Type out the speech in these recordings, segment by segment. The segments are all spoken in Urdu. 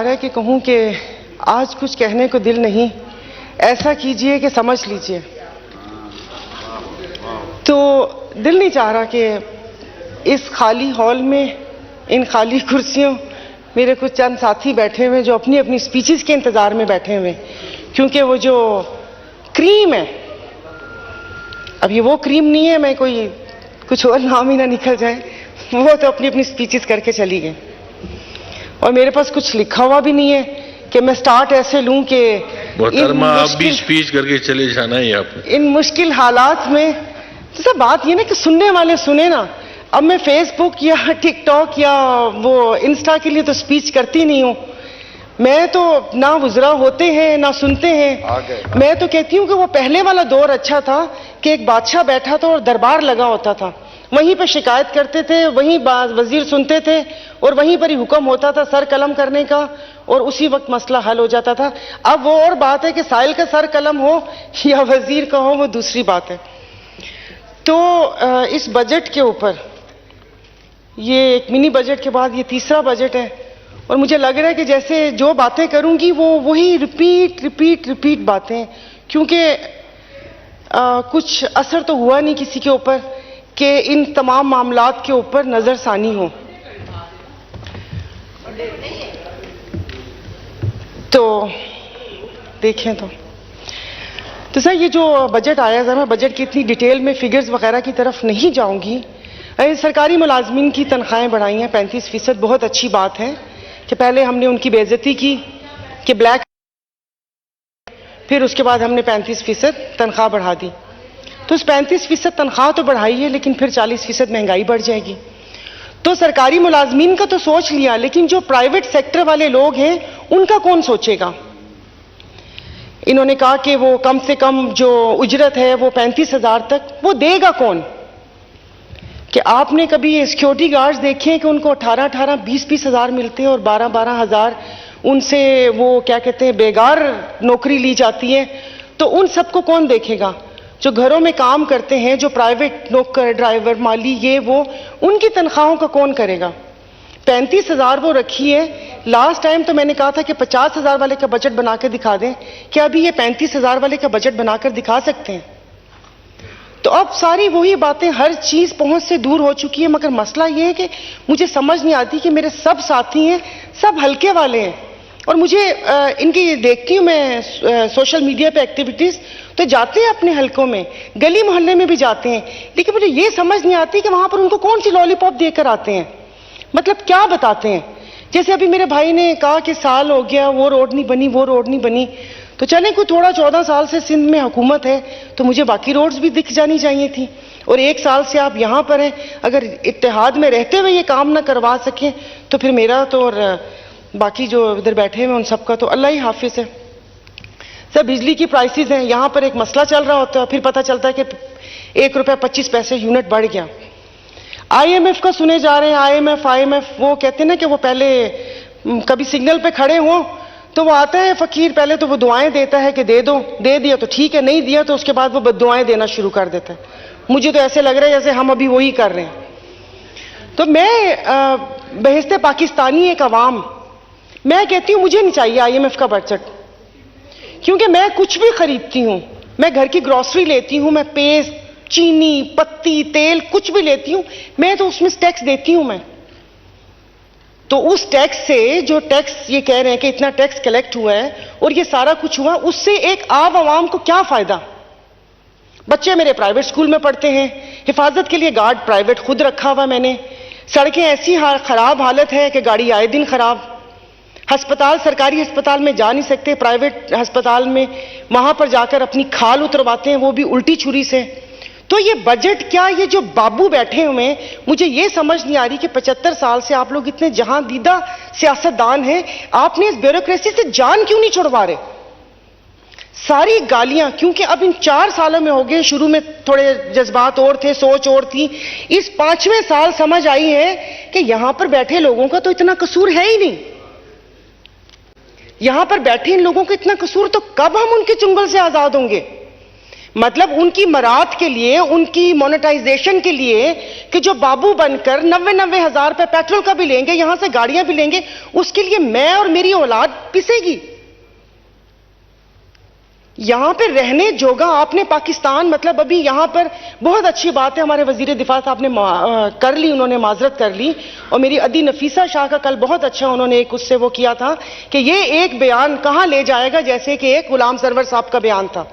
رہا ہے کہ کہوں کہ آج کچھ کہنے کو دل نہیں، ایسا کیجئے کہ سمجھ لیجئے. تو دل نہیں چاہ رہا کہ اس خالی ہال میں ان خالی کرسیوں میرے کچھ چند ساتھی بیٹھے ہوئے جو اپنی اپنی سپیچز کے انتظار میں بیٹھے ہوئے، کیونکہ وہ جو کریم ہے، اب یہ وہ کریم نہیں ہے، میں کوئی کچھ اور نام ہی نہ نکل جائے، وہ تو اپنی اپنی سپیچز کر کے چلی گئے. اور میرے پاس کچھ لکھا ہوا بھی نہیں ہے کہ میں سٹارٹ ایسے لوں کہ محترمہ آپ بھی سپیچ کر کے چلے جانا ہی آپ نے. ان مشکل حالات میں تو سب بات یہ نا کہ سننے والے سنیں نا. اب میں فیس بک یا ٹک ٹاک یا وہ انسٹا کے لیے تو سپیچ کرتی نہیں ہوں. میں تو نہ وزراء ہوتے ہیں نہ سنتے ہیں. میں تو کہتی ہوں کہ وہ پہلے والا دور اچھا تھا کہ ایک بادشاہ بیٹھا تھا اور دربار لگا ہوتا تھا، وہیں پہ شکایت کرتے تھے، وہیں وزیر سنتے تھے اور وہیں پر ہی حکم ہوتا تھا سر قلم کرنے کا اور اسی وقت مسئلہ حل ہو جاتا تھا. اب وہ اور بات ہے کہ سائل کا سر قلم ہو یا وزیر کا ہو، وہ دوسری بات ہے. تو اس بجٹ کے اوپر، یہ ایک منی بجٹ کے بعد یہ تیسرا بجٹ ہے اور مجھے لگ رہا ہے کہ جیسے جو باتیں کروں گی وہ وہی ریپیٹ باتیں ہیں، کیونکہ کچھ اثر تو ہوا نہیں کسی کے اوپر کہ ان تمام معاملات کے اوپر نظر ثانی ہو. تو دیکھیں تو سر یہ جو بجٹ آیا، ذرا میں بجٹ کی اتنی ڈیٹیل میں فگرز وغیرہ کی طرف نہیں جاؤں گی. سرکاری ملازمین کی تنخواہیں بڑھائی ہیں 35%، بہت اچھی بات ہے کہ پہلے ہم نے ان کی بے عزتی کی کہ بلیک، پھر اس کے بعد ہم نے 35% تنخواہ بڑھا دی. تو اس 35% تنخواہ تو بڑھائی ہے لیکن پھر 40% مہنگائی بڑھ جائے گی. تو سرکاری ملازمین کا تو سوچ لیا، لیکن جو پرائیویٹ سیکٹر والے لوگ ہیں ان کا کون سوچے گا؟ انہوں نے کہا کہ وہ کم سے کم جو اجرت ہے وہ 35,000 تک، وہ دے گا کون؟ کہ آپ نے کبھی سیکیورٹی گارڈز دیکھے کہ ان کو 18,000 20,000 ہزار ملتے ہیں اور 12,000 ہزار ان سے وہ کیا کہتے ہیں بیگار نوکری لی جاتی ہے؟ تو ان سب کو کون دیکھے گا؟ جو گھروں میں کام کرتے ہیں، جو پرائیویٹ نوکر، ڈرائیور، مالی، یہ وہ، ان کی تنخواہوں کا کون کرے گا؟ 35,000 وہ رکھی ہے. لاسٹ ٹائم تو میں نے کہا تھا کہ 50,000 والے کا بجٹ بنا کے دکھا دیں. کیا ابھی یہ 35,000 والے کا بجٹ بنا کر دکھا سکتے ہیں؟ تو اب ساری وہی باتیں، ہر چیز پہنچ سے دور ہو چکی ہے. مگر مسئلہ یہ ہے کہ مجھے سمجھ نہیں آتی کہ میرے سب ساتھی ہیں، سب ہلکے والے ہیں، اور مجھے ان کی دیکھتی ہوں میں سوشل میڈیا پہ ایکٹیویٹیز، تو جاتے ہیں اپنے حلقوں میں، گلی محلے میں بھی جاتے ہیں، لیکن مجھے یہ سمجھ نہیں آتی کہ وہاں پر ان کو کون سی لالی پاپ دے کر آتے ہیں، مطلب کیا بتاتے ہیں. جیسے ابھی میرے بھائی نے کہا کہ سال ہو گیا وہ روڈ نہیں بنی، وہ روڈ نہیں بنی، تو چلیں کوئی تھوڑا 14 سال سے سندھ میں حکومت ہے تو مجھے باقی روڈز بھی دکھ جانی چاہیے تھی. اور 1 سال سے آپ یہاں پر ہیں، اگر اتحاد میں رہتے ہوئے یہ کام نہ کروا سکیں تو پھر میرا تو اور باقی جو ادھر بیٹھے ہیں ان سب کا تو اللہ ہی حافظ ہے. سر بجلی کی پرائسز ہیں، یہاں پر ایک مسئلہ چل رہا ہوتا ہے، پھر پتہ چلتا ہے کہ 1 روپے 25 پیسے یونٹ بڑھ گیا. آئی ایم ایف کا سنے جا رہے ہیں، آئی ایم ایف وہ کہتے ہیں نا کہ وہ پہلے کبھی سگنل پہ کھڑے ہوں تو وہ آتا ہے فقیر، پہلے تو وہ دعائیں دیتا ہے کہ دے دو، دے دیا تو ٹھیک ہے، نہیں دیا تو اس کے بعد وہ بد دعائیں دینا شروع کر دیتا ہے. مجھے تو ایسے لگ رہا ہے جیسے ہم ابھی وہی کر رہے ہیں. تو میں بحیثیت پاکستانی ایک عوام، میں کہتی ہوں مجھے نہیں چاہیے آئی ایم ایف کا بجٹ، کیونکہ میں کچھ بھی خریدتی ہوں، میں گھر کی گروسری لیتی ہوں، میں پیسٹ، چینی، پتی، تیل کچھ بھی لیتی ہوں، میں تو اس میں ٹیکس دیتی ہوں. میں تو اس ٹیکس سے، جو ٹیکس یہ کہہ رہے ہیں کہ اتنا ٹیکس کلیکٹ ہوا ہے اور یہ سارا کچھ ہوا، اس سے ایک عام عوام کو کیا فائدہ؟ بچے میرے پرائیویٹ اسکول میں پڑھتے ہیں، حفاظت کے لیے گارڈ پرائیویٹ خود رکھا ہوا میں نے، سڑکیں ایسی خراب حالت ہے کہ گاڑی آئے دن خراب، ہسپتال سرکاری ہسپتال میں جا نہیں سکتے، پرائیویٹ ہسپتال میں وہاں پر جا کر اپنی کھال اترواتے ہیں، وہ بھی الٹی چھری سے. تو یہ بجٹ کیا، یہ جو بابو بیٹھے ہوئے ہیں، مجھے یہ سمجھ نہیں آ رہی کہ 75 سال سے آپ لوگ اتنے جہاں دیدہ سیاستدان ہیں، آپ نے اس بیوروکریسی سے جان کیوں نہیں چھڑوا رہے؟ ساری گالیاں، کیونکہ اب ان 4 سالوں میں ہو گئے، شروع میں تھوڑے جذبات اور تھے، سوچ اور تھی، اس 5ویں سال سمجھ آئی ہے کہ یہاں پر بیٹھے لوگوں کا تو اتنا قصور ہے ہی نہیں. یہاں پر بیٹھے ان لوگوں کا اتنا قصور، تو کب ہم ان کے چنگل سے آزاد ہوں گے؟ مطلب ان کی مراد کے لیے, ان کی مونیٹائزیشن کے لیے کہ جو بابو بن کر 90 ہزار روپے پیٹرول کا بھی لیں گے, یہاں سے گاڑیاں بھی لیں گے, اس کے لیے میں اور میری اولاد پسے گی. یہاں پہ رہنے جوگا آپ نے پاکستان, مطلب ابھی یہاں پر بہت اچھی بات ہے, ہمارے وزیر دفاع صاحب نے کر لی, انہوں نے معذرت کر لی, اور میری عدی نفیسہ شاہ کا کل بہت اچھا انہوں نے ایک اس سے وہ کیا تھا کہ یہ ایک بیان کہاں لے جائے گا, جیسے کہ ایک غلام سرور صاحب کا بیان تھا.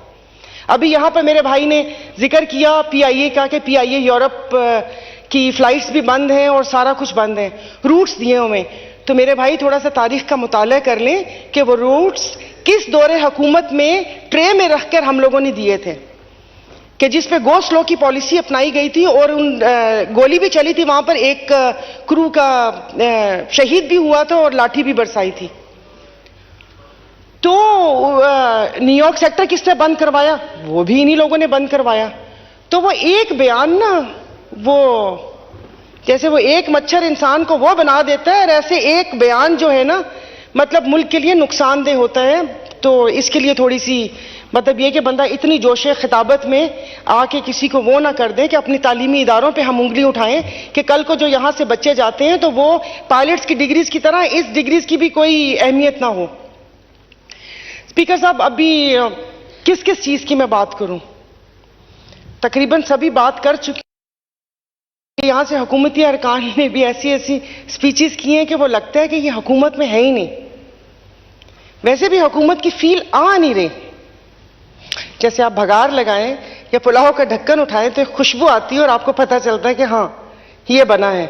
ابھی یہاں پر میرے بھائی نے ذکر کیا پی آئی اے کا, کہ پی آئی اے یورپ کی فلائٹس بھی بند ہیں اور سارا کچھ بند ہے, روٹس دیے ہوئے. تو میرے بھائی تھوڑا سا تاریخ کا مطالعہ کر لیں کہ وہ روٹس کس دور حکومت میں ٹرے میں رکھ کر ہم لوگوں نے دیے تھے, کہ جس پہ گو سلو کی پالیسی اپنائی گئی تھی, اور گولی بھی چلی تھی وہاں پر, ایک کرو کا شہید بھی ہوا تھا اور لاٹھی بھی برسائی تھی. تو نیو یارک سیکٹر کس نے بند کروایا؟ وہ بھی انہی لوگوں نے بند کروایا. تو وہ ایک بیان نا, وہ جیسے وہ ایک مچھر انسان کو وہ بنا دیتا ہے, اور ایسے ایک بیان جو ہے نا مطلب ملک کے لیے نقصان دہ ہوتا ہے. تو اس کے لیے تھوڑی سی مطلب یہ کہ بندہ اتنی جوش خطابت میں آ کے کسی کو وہ نہ کر دیں کہ اپنی تعلیمی اداروں پہ ہم انگلی اٹھائیں کہ کل کو جو یہاں سے بچے جاتے ہیں تو وہ پائلٹس کی ڈگریز کی طرح اس ڈگریز کی بھی کوئی اہمیت نہ ہو. اسپیکر صاحب, ابھی کس کس چیز کی میں بات کروں؟ تقریباً سبھی بات کر چکی. یہاں سے حکومتی ارکان نے بھی ایسی ایسی سپیچز کی ہیں کہ وہ لگتا ہے کہ یہ حکومت میں ہے ہی نہیں. ویسے بھی حکومت کی فیل آ نہیں رہی. جیسے آپ بھگار لگائیں یا پلاؤ کا ڈھکن اٹھائیں تو ایک خوشبو آتی ہے اور آپ کو پتہ چلتا ہے کہ ہاں یہ بنا ہے.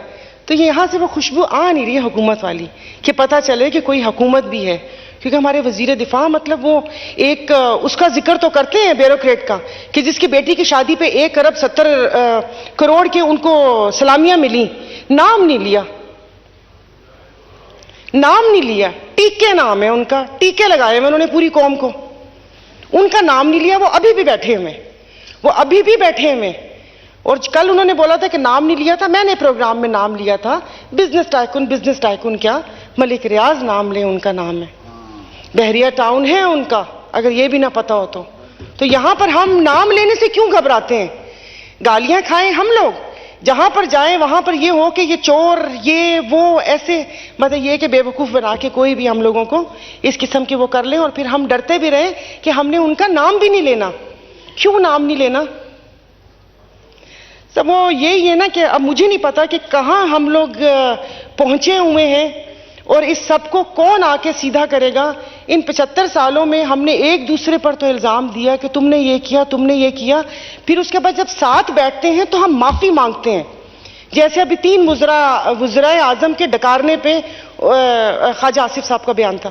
تو یہاں سے وہ خوشبو آ نہیں رہی ہے حکومت والی, کہ پتہ چلے کہ کوئی حکومت بھی ہے. کیونکہ ہمارے وزیر دفاع مطلب وہ ایک اس کا ذکر تو کرتے ہیں بیوروکریٹ کا, کہ جس کی بیٹی کی شادی پہ 1 ارب 70 کروڑ کے ان کو سلامیاں ملی, نام نہیں لیا, نام نہیں لیا. ٹیکے نام ہے ان کا, ٹیکے لگائے ہوئے انہوں نے پوری قوم کو, ان کا نام نہیں لیا. وہ ابھی بھی بیٹھے ہوئے, وہ ابھی بھی بیٹھے ہوئے. اور کل انہوں نے بولا تھا کہ نام نہیں لیا تھا, میں نے پروگرام میں نام لیا تھا. بزنس ٹائکون کیا, ملک ریاض نام لیں, ان کا نام ہے. بحریہ ٹاؤن ہے ان کا, اگر یہ بھی نہ پتا ہو تو. تو یہاں پر ہم نام لینے سے کیوں گھبراتے ہیں؟ گالیاں کھائیں ہم لوگ, جہاں پر جائیں وہاں پر یہ ہو کہ یہ چور, یہ وہ, ایسے مطلب یہ کہ بے وقوف بنا کے کوئی بھی ہم لوگوں کو اس قسم کے وہ کر لیں, اور پھر ہم ڈرتے بھی رہیں کہ ہم نے ان کا نام بھی نہیں لینا. کیوں نام نہیں لینا؟ سب وہ یہی ہے نا کہ اب مجھے نہیں پتا کہ کہاں ہم لوگ پہنچے ہوئے ہیں, اور اس سب کو کون آ کے سیدھا کرے گا. ان 75 سالوں میں ہم نے ایک دوسرے پر تو الزام دیا کہ تم نے یہ کیا, تم نے یہ کیا, پھر اس کے بعد جب ساتھ بیٹھتے ہیں تو ہم معافی مانگتے ہیں. جیسے ابھی 3 وزرائے اعظم کے ڈکارنے پہ خواجہ آصف صاحب کا بیان تھا.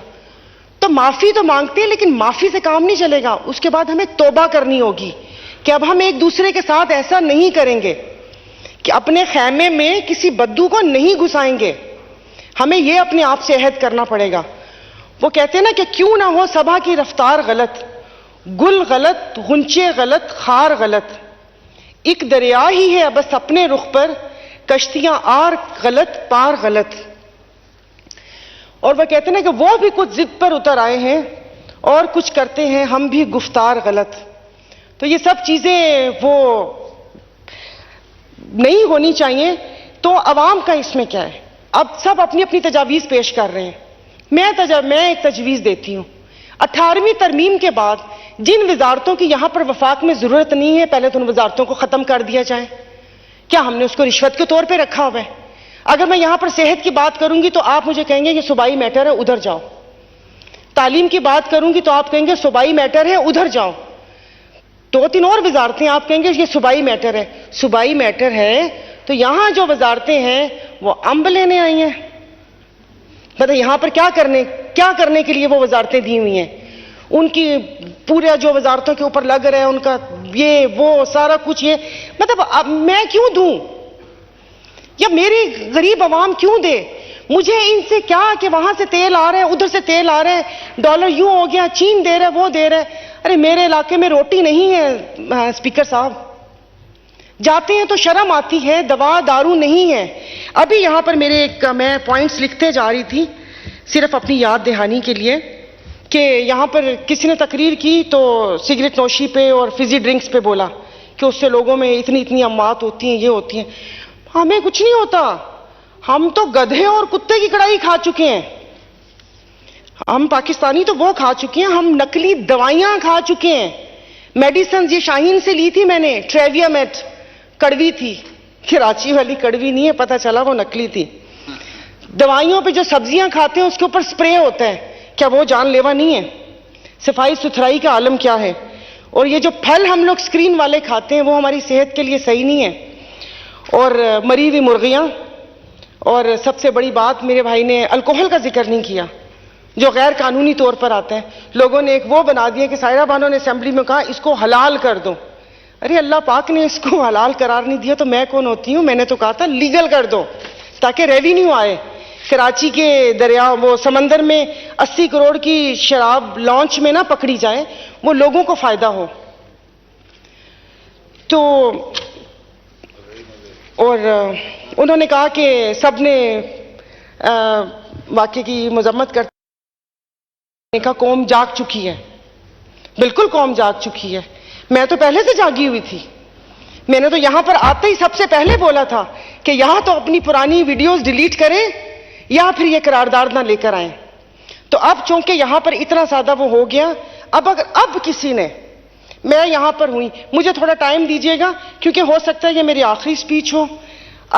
تو معافی تو مانگتے ہیں, لیکن معافی سے کام نہیں چلے گا. اس کے بعد ہمیں توبہ کرنی ہوگی کہ اب ہم ایک دوسرے کے ساتھ ایسا نہیں کریں گے, کہ اپنے خیمے میں کسی بدو کو نہیں گھسائیں گے. ہمیں یہ اپنے آپ سے عہد کرنا پڑے گا. وہ کہتے ہیں نا کہ کیوں نہ ہو صبا کی رفتار غلط, گل غلط, غنچے غلط, خار غلط, ایک دریا ہی ہے بس اپنے رخ پر, کشتیاں آر غلط, پار غلط. اور وہ کہتے ہیں نا کہ وہ بھی کچھ ضد پر اتر آئے ہیں اور کچھ کرتے ہیں ہم بھی گفتار غلط. تو یہ سب چیزیں وہ نہیں ہونی چاہیے. تو عوام کا اس میں کیا ہے؟ اب سب اپنی اپنی تجاویز پیش کر رہے ہیں. میں ایک تجویز دیتی ہوں, 18ویں ترمیم کے بعد جن وزارتوں کی یہاں پر وفاق میں ضرورت نہیں ہے, پہلے تو ان وزارتوں کو ختم کر دیا جائے. کیا ہم نے اس کو رشوت کے طور پہ رکھا ہوا ہے؟ اگر میں یہاں پر صحت کی بات کروں گی تو آپ مجھے کہیں گے یہ صوبائی میٹر ہے, ادھر جاؤ. تعلیم کی بات کروں گی تو آپ کہیں گے صوبائی میٹر ہے, ادھر جاؤ. 2-3 اور وزارتیں آپ کہیں گے یہ صوبائی میٹر ہے. صوبائی میٹر ہے تو یہاں جو وزارتیں ہیں وہ امب لینے آئی ہیں. مطلب یہاں پر کیا کرنے کے لیے وہ وزارتیں دی ہوئی ہیں؟ ان کی پورے جو وزارتوں کے اوپر لگ رہے ہیں ان کا یہ وہ سارا کچھ, یہ مطلب اب میں کیوں دوں یا میری غریب عوام کیوں دے؟ مجھے ان سے کیا کہ وہاں سے تیل آ رہا ہے, ادھر سے تیل آ رہا ہے, ڈالر یوں ہو گیا, چین دے رہا ہے, وہ دے رہا ہے. ارے میرے علاقے میں روٹی نہیں ہے اسپیکر صاحب, جاتے ہیں تو شرم آتی ہے, دوا دارو نہیں ہے. ابھی یہاں پر میں پوائنٹس لکھتے جا رہی تھی صرف اپنی یاد دہانی کے لیے کہ یہاں پر کسی نے تقریر کی تو سگریٹ نوشی پہ اور فزی ڈرنکس پہ بولا کہ اس سے لوگوں میں اتنی اموات ہوتی ہیں، یہ ہوتی ہیں. ہمیں کچھ نہیں ہوتا، ہم تو گدھے اور کتے کی کڑائی کھا چکے ہیں. ہم پاکستانی تو وہ کھا چکے ہیں، ہم نقلی دوائیاں کھا چکے ہیں. میڈیسنز یہ شاہین سے لی تھی میں نے، ٹریویا میٹ، کڑوی تھی. کراچی والی کڑوی نہیں ہے، پتہ چلا وہ نقلی تھی. دوائیوں پہ جو سبزیاں کھاتے ہیں اس کے اوپر سپرے ہوتا ہے، کیا وہ جان لیوا نہیں ہے؟ صفائی ستھرائی کا عالم کیا ہے؟ اور یہ جو پھل ہم لوگ سکرین والے کھاتے ہیں وہ ہماری صحت کے لیے صحیح نہیں ہے. اور مری ہوئی مرغیاں، اور سب سے بڑی بات میرے بھائی نے الکوہل کا ذکر نہیں کیا جو غیر قانونی طور پر آتا ہے. لوگوں نے ایک وہ بنا دیا کہ سائرہ بانو نے اسمبلی میں کہا اس کو حلال کر دو. ارے اللہ پاک نے اس کو حلال قرار نہیں دیا تو میں کون ہوتی ہوں؟ میں نے تو کہا تھا لیگل کر دو تاکہ ریونیو آئے. کراچی کے دریا وہ سمندر میں 80 کروڑ کی شراب لانچ میں نہ پکڑی جائے، وہ لوگوں کو فائدہ ہو. تو اور انہوں نے کہا کہ سب نے واقعے کی مذمت کرنے کا قوم جاگ چکی ہے. بالکل قوم جاگ چکی ہے. میں تو پہلے سے جاگی ہوئی تھی. میں نے تو یہاں پر آتے ہی سب سے پہلے بولا تھا کہ یہاں تو اپنی پرانی ویڈیوز ڈیلیٹ کریں یا پھر یہ قرارداد نہ لے کر آئیں. تو اب چونکہ یہاں پر اتنا زیادہ وہ ہو گیا، اب کسی نے، میں یہاں پر ہوئی، مجھے تھوڑا ٹائم دیجیے گا کیونکہ ہو سکتا ہے یہ میری آخری سپیچ ہو.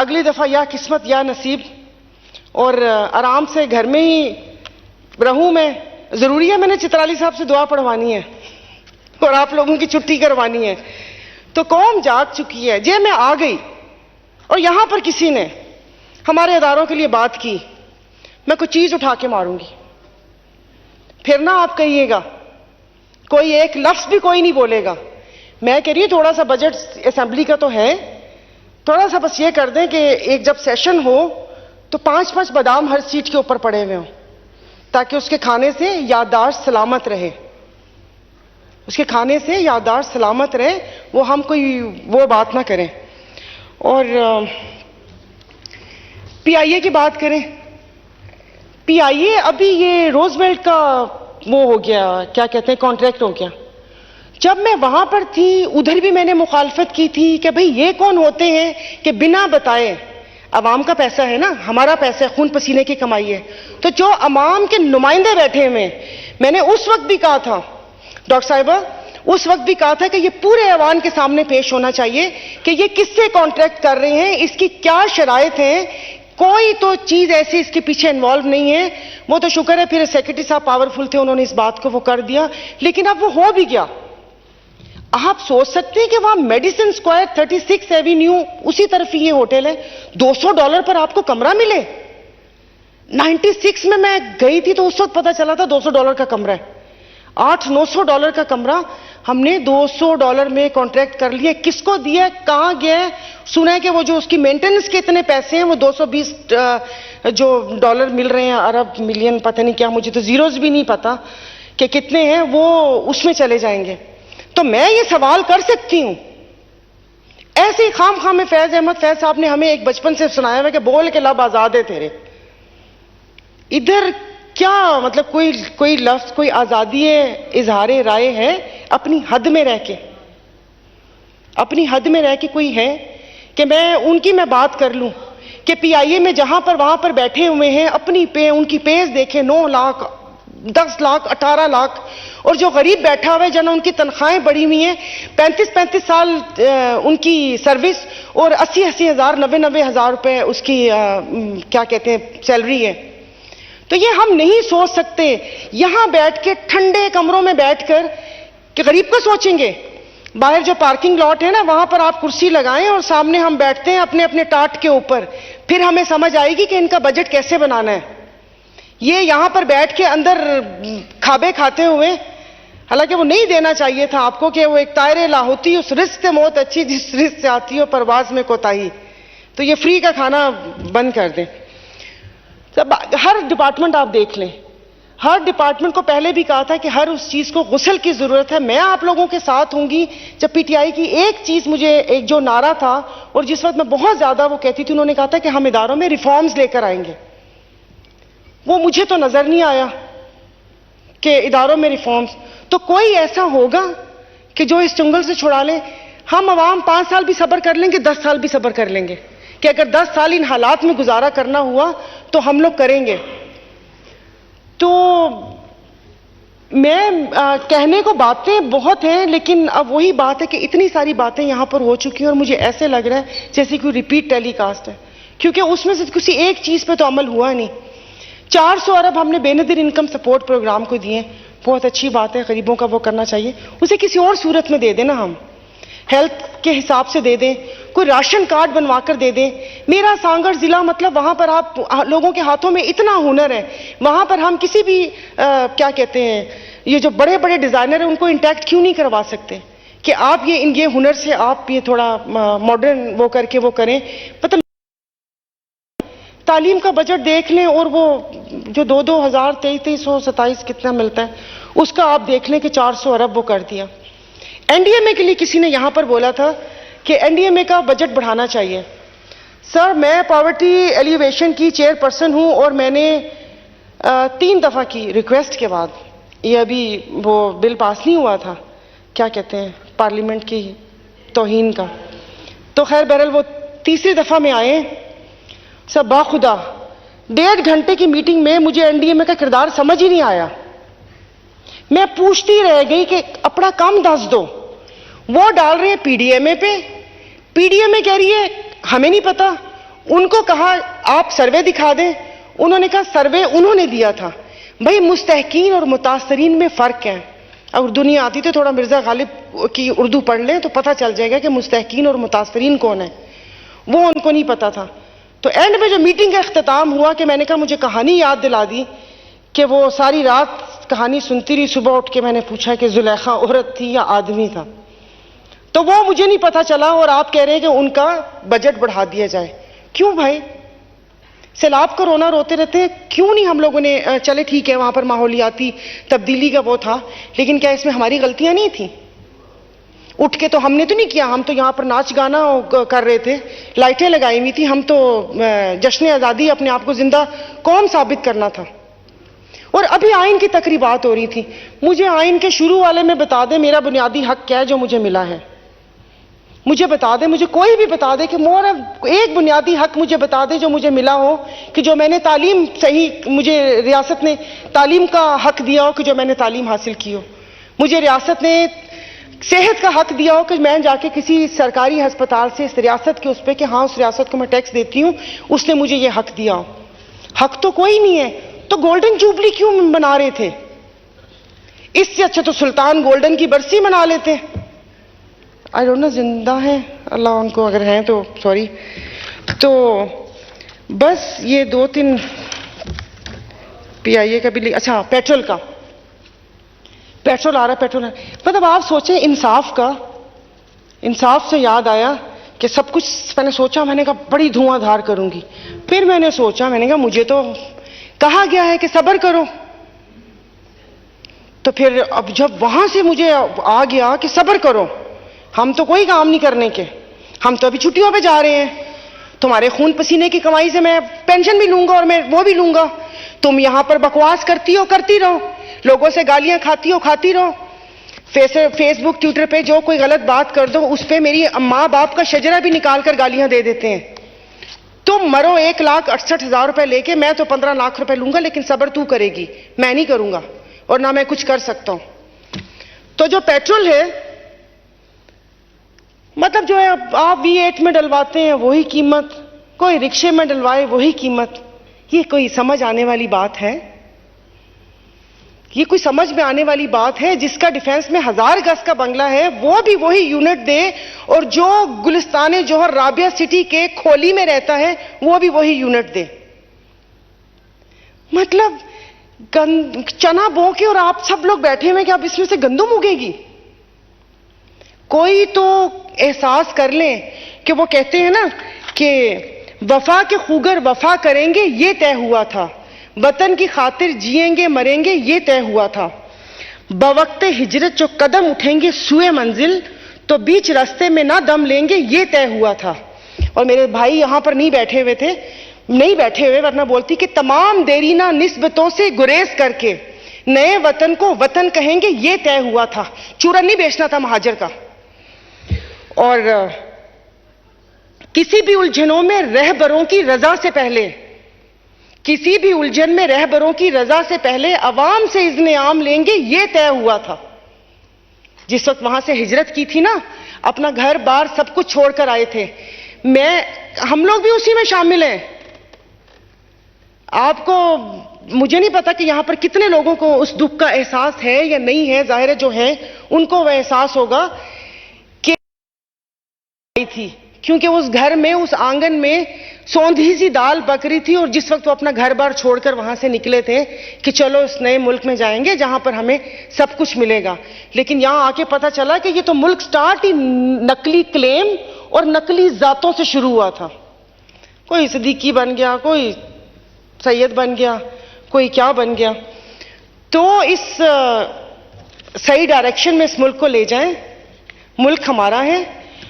اگلی دفعہ یا قسمت یا نصیب، اور آرام سے گھر میں ہی رہوں. میں ضروری ہے میں نے چترالی صاحب سے دعا پڑھوانی ہے اور آپ لوگوں کی چھٹی کروانی ہے. تو قوم جاگ چکی ہے. میں آ گئی اور یہاں پر کسی نے ہمارے اداروں کے لیے بات کی، میں کوئی چیز اٹھا کے ماروں گی. پھر نہ آپ کہیے گا، کوئی ایک لفظ بھی کوئی نہیں بولے گا. میں کہہ رہی ہوں تھوڑا سا بجٹ اسمبلی کا تو ہے، تھوڑا سا بس یہ کر دیں کہ ایک جب سیشن ہو تو 5 بادام ہر سیٹ کے اوپر پڑے ہوئے ہوں تاکہ اس کے کھانے سے یادداشت سلامت رہے. اس کے کھانے سے یادداشت سلامت رہے، وہ ہم کوئی وہ بات نہ کریں. اور پی آئی اے کی بات کریں. پی آئی اے ابھی یہ روز ویلٹ کا وہ ہو گیا، کیا کہتے ہیں، کانٹریکٹ ہو گیا. جب میں وہاں پر تھی ادھر بھی میں نے مخالفت کی تھی کہ بھئی یہ کون ہوتے ہیں کہ بنا بتائے، عوام کا پیسہ ہے نا، ہمارا پیسہ ہے، خون پسینے کی کمائی ہے. تو جو عوام کے نمائندے بیٹھے ہوئے، میں نے اس وقت بھی کہا تھا ڈاکٹر صاحبہ، اس وقت بھی کہا تھا کہ یہ پورے ایوان کے سامنے پیش ہونا چاہیے کہ یہ کس سے کانٹریکٹ کر رہے ہیں، اس کی کیا شرائط ہیں. کوئی تو چیز ایسی اس کے پیچھے انوالو نہیں ہے. وہ تو شکر ہے پھر سیکرٹری صاحب پاورفل تھے، انہوں نے اس بات کو وہ کر دیا. لیکن اب وہ ہو بھی گیا. آپ سوچ سکتے ہیں کہ وہاں میڈیسن اسکوائر 36 ایوینیو اسی طرف ہی یہ ہوٹل ہے، $200 پر آپ کو کمرہ ملے. 96 میں گئی تھی تو اس وقت پتا چلا تھا $200 کا کمرہ ہے. $800-900 کا کمرہ ہم نے $200 میں کانٹریکٹ کر لیا. کس کو دیا، کہاں گیا؟ سنا ہے کہ وہ جو اس کی مینٹیننس کے اتنے پیسے ہیں وہ $220 جو ڈالر مل رہے ہیں، ارب ملین پتہ نہیں کیا، مجھے تو زیروز بھی نہیں پتا کہ کتنے ہیں، وہ اس میں چلے جائیں گے. تو میں یہ سوال کر سکتی ہوں، ایسے ہی خام میں فیض احمد فیض صاحب نے ہمیں ایک بچپن سے سنایا ہوا کہ بول کے لب آزاد ہے تیرے. ادھر کیا مطلب کوئی لفظ، کوئی آزادی اظہار رائے ہے اپنی حد میں رہ کے؟ اپنی حد میں رہ کے کوئی ہے کہ ان کی میں بات کر لوں کہ پی آئی اے میں جہاں پر وہاں پر بیٹھے ہوئے ہیں، اپنی ان کی پیز دیکھیں، 9 لاکھ 10 لاکھ 18 لاکھ، اور جو غریب بیٹھا ہوا ہے جنہوں ان کی تنخواہیں بڑھی ہوئی ہیں، 35 سال ان کی سروس اور 80 ہزار 90 ہزار روپے اس کی کیا کہتے ہیں سیلری ہے. تو یہ ہم نہیں سوچ سکتے یہاں بیٹھ کے ٹھنڈے کمروں میں بیٹھ کر کہ غریب کو سوچیں گے. باہر جو پارکنگ لاٹ ہے نا، وہاں پر آپ کرسی لگائیں اور سامنے ہم بیٹھتے ہیں اپنے ٹاٹ کے اوپر، پھر ہمیں سمجھ آئے گی کہ ان کا بجٹ کیسے بنانا ہے. یہ یہاں پر بیٹھ کے اندر کھابے کھاتے ہوئے، حالانکہ وہ نہیں دینا چاہیے تھا آپ کو کہ وہ ایک طائرے لاہوتی، اس رزق سے موت اچھی جس رزق سے آتی ہو پرواز میں کوتاہی. تو یہ فری کا کھانا بند کر دیں. ہر ڈپارٹمنٹ آپ دیکھ لیں، ہر ڈپارٹمنٹ کو پہلے بھی کہا تھا کہ ہر اس چیز کو غسل کی ضرورت ہے. میں آپ لوگوں کے ساتھ ہوں گی. جب پی ٹی آئی کی ایک چیز، مجھے ایک جو نعرہ تھا اور جس وقت میں بہت زیادہ وہ کہتی تھی، انہوں نے کہا تھا کہ ہم اداروں میں ریفارمز لے کر آئیں گے. وہ مجھے تو نظر نہیں آیا. کہ اداروں میں ریفارمز، تو کوئی ایسا ہوگا کہ جو اس چنگل سے چھڑا لیں؟ ہم عوام 5 سال بھی صبر کر لیں گے، 10 سال بھی صبر کر لیں گے کہ اگر 10 سال ان حالات میں گزارا کرنا ہوا تو ہم لوگ کریں گے. تو میں کہنے کو باتیں بہت ہیں، لیکن اب وہی بات ہے کہ اتنی ساری باتیں یہاں پر ہو چکی ہیں اور مجھے ایسے لگ رہا ہے جیسے کوئی ریپیٹ ٹیلی کاسٹ ہے، کیونکہ اس میں سے کسی ایک چیز پہ تو عمل ہوا نہیں. 400 ارب ہم نے بے نظیر انکم سپورٹ پروگرام کو دیے، بہت اچھی بات ہے، غریبوں کا وہ کرنا چاہیے. اسے کسی اور صورت میں دے دیں نا، ہم ہیلتھ کے حساب سے دے دیں، کوئی راشن کارڈ بنوا کر دے دیں. میرا سانگڑ ضلع، مطلب وہاں پر آپ لوگوں کے ہاتھوں میں اتنا ہنر ہے، وہاں پر ہم کسی بھی کیا کہتے ہیں، یہ جو بڑے بڑے ڈیزائنر ہیں ان کو انٹیکٹ کیوں نہیں کروا سکتے کہ آپ یہ ہنر سے آپ یہ تھوڑا ماڈرن وہ کر کے وہ کریں. پتہ تعلیم کا بجٹ دیکھ لیں، اور وہ جو 2,000 2327 کتنا ملتا ہے اس کا آپ دیکھ لیں کہ 400 ارب وہ کر دیا. این ڈی ایم اے کے لیے کسی نے یہاں پر بولا تھا کہ این ڈی ایم اے کا بجٹ بڑھانا چاہیے. سر، میں پاورٹی ایلیویشن کی چیئر پرسن ہوں، اور میں نے 3 دفعہ کی ریکویسٹ کے بعد، یہ ابھی وہ بل پاس نہیں ہوا تھا، کیا کہتے ہیں، پارلیمنٹ کی توہین کا، تو خیر بہرحال وہ تیسری دفعہ میں آئے. سر باخدا 1.5 گھنٹے کی میٹنگ میں مجھے این ڈی ایم اے کا کردار سمجھ ہی نہیں آیا. میں پوچھتی رہ گئی کہ اپنا کام دس دو. وہ ڈال رہے ہیں پی ڈی ایم اے پہ، پی ڈی ایم اے کہہ رہی ہے ہمیں نہیں پتا. ان کو کہا آپ سروے دکھا دیں، انہوں نے کہا سروے انہوں نے دیا تھا. بھئی مستحقین اور متاثرین میں فرق ہے. اب اردو نہیں آتی تو تھوڑا مرزا غالب کی اردو پڑھ لیں تو پتہ چل جائے گا کہ مستحقین اور متاثرین کون ہیں. وہ ان کو نہیں پتا تھا. تو اینڈ میں جو میٹنگ کا اختتام ہوا کہ میں نے کہا مجھے کہانی یاد دلا دی کہ وہ ساری رات کہانی سنتی رہی. صبح اٹھ کے میں نے پوچھا کہ زلیخا عورت تھی یا آدمی تھا، تو وہ مجھے نہیں پتا چلا. اور آپ کہہ رہے ہیں کہ ان کا بجٹ بڑھا دیا جائے. کیوں بھائی؟ سیلاب کا رونا روتے رہتے ہیں، کیوں نہیں ہم لوگوں نے چلے ٹھیک ہے وہاں پر ماحولیاتی تبدیلی کا وہ تھا، لیکن کیا اس میں ہماری غلطیاں نہیں تھیں؟ اٹھ کے تو ہم نے تو نہیں کیا، ہم تو یہاں پر ناچ گانا کر رہے تھے، لائٹیں لگائی ہوئی تھی، ہم تو جشن آزادی اپنے آپ کو زندہ قوم ثابت کرنا تھا. اور ابھی آئین کی تقریبات ہو رہی تھی. مجھے آئین کے شروع والے میں بتا دیں میرا بنیادی حق کیا ہے جو مجھے ملا ہے. مجھے بتا دیں، مجھے کوئی بھی بتا دے کہ ایک بنیادی حق مجھے بتا دے جو مجھے ملا ہو، کہ جو میں نے تعلیم صحیح، مجھے ریاست نے تعلیم کا حق دیا ہو کہ جو میں نے تعلیم حاصل کی ہو. مجھے ریاست نے صحت کا حق دیا ہو کہ میں جا کے کسی سرکاری ہسپتال سے اس ریاست کے اس پہ کہ ہاں اس ریاست کو میں ٹیکس دیتی ہوں، اس نے مجھے یہ حق دیا ہو. حق تو کوئی نہیں ہے. تو گولڈن جوبلی کیوں منا رہے تھے؟ اس سے اچھا تو سلطان گولڈن کی برسی منا لیتے. آئی ڈونٹ نو زندہ ہیں، اللہ ان کو اگر ہیں تو سوری. تو بس یہ 2-3 پی آئی اے کا بھی، اچھا پیٹرول کا، پیٹرول آ رہا ہے، پیٹرول آ رہا ہے. مطلب آپ سوچیں انصاف کا، انصاف سے یاد آیا کہ سب کچھ میں نے سوچا، میں نے کہا بڑی دھواں دھار کروں گی. پھر میں نے سوچا، میں نے کہا مجھے تو کہا گیا ہے کہ صبر کرو. تو پھر اب جب وہاں سے مجھے آ گیا کہ صبر کرو، ہم تو کوئی کام نہیں کرنے کے، ہم تو ابھی چھٹیوں پہ جا رہے ہیں، تمہارے خون پسینے کی کمائی سے میں پینشن بھی لوں گا اور میں وہ بھی لوں گا. تم یہاں پر بکواس کرتی ہو، کرتی رہو، لوگوں سے گالیاں کھاتی ہو، کھاتی رہو. فیس بک ٹویٹر پہ جو کوئی غلط بات کر دو اس پہ میری ماں باپ کا شجرہ بھی نکال کر گالیاں دے دیتے ہیں. تم مرو 1,68,000 روپے لے کے، میں تو 15 لاکھ روپے لوں گا، لیکن صبر تو کرے گی، میں نہیں کروں گا اور نہ میں کچھ کر سکتا ہوں. تو جو پیٹرول ہے، مطلب جو ہے آپ V8 میں ڈلواتے ہیں وہی قیمت، کوئی رکشے میں ڈلوائے وہی قیمت. یہ کوئی سمجھ آنے والی بات ہے؟ یہ کوئی سمجھ میں آنے والی بات ہے؟ جس کا ڈیفنس میں 1000 گز کا بنگلہ ہے وہ بھی وہی یونٹ دے، اور جو گلستان جوہر رابعہ سٹی کے کھولی میں رہتا ہے وہ بھی وہی یونٹ دے. مطلب چنا بو کے اور آپ سب لوگ بیٹھے ہوئے کہ اب اس میں سے گندم اگے گی. کوئی تو احساس کر لیں کہ وہ کہتے ہیں نا کہ وفا کے خوگر وفا کریں گے یہ طے ہوا تھا، وطن کی خاطر جئیں گے مریں گے یہ طے ہوا تھا، بوقت ہجرت جو قدم اٹھیں گے سوئے منزل تو بیچ راستے میں نہ دم لیں گے یہ طے ہوا تھا. اور میرے بھائی یہاں پر نہیں بیٹھے ہوئے تھے، نہیں بیٹھے ہوئے ورنہ بولتی کہ تمام دیرینہ نسبتوں سے گریز کر کے نئے وطن کو وطن کہیں گے یہ طے ہوا تھا. چورن نہیں بیچنا تھا مہاجر کا. اور کسی بھی الجھنوں میں رہبروں کی رضا سے پہلے، کسی بھی الجھن میں رہبروں کی رضا سے پہلے عوام سے اذن عام لیں گے یہ طے ہوا تھا. جس وقت وہاں سے ہجرت کی تھی نا، اپنا گھر بار سب کچھ چھوڑ کر آئے تھے. ہم لوگ بھی اسی میں شامل ہیں. آپ کو، مجھے نہیں پتا کہ یہاں پر کتنے لوگوں کو اس دکھ کا احساس ہے یا نہیں ہے. ظاہر ہے جو ہے ان کو وہ احساس ہوگا کہ تھی، کیونکہ اس گھر میں، اس آنگن میں سوندھی سی دال پک رہی تھی. اور جس وقت وہ اپنا گھر بار چھوڑ کر وہاں سے نکلے تھے کہ چلو اس نئے ملک میں جائیں گے جہاں پر ہمیں سب کچھ ملے گا، لیکن یہاں آ کے پتا چلا کہ یہ تو ملک سٹارٹ ہی نقلی کلیم اور نقلی ذاتوں سے شروع ہوا تھا. کوئی صدیقی بن گیا، کوئی سید بن گیا، کوئی کیا بن گیا. تو اس صحیح ڈائریکشن میں اس ملک کو لے جائیں. ملک ہمارا ہے.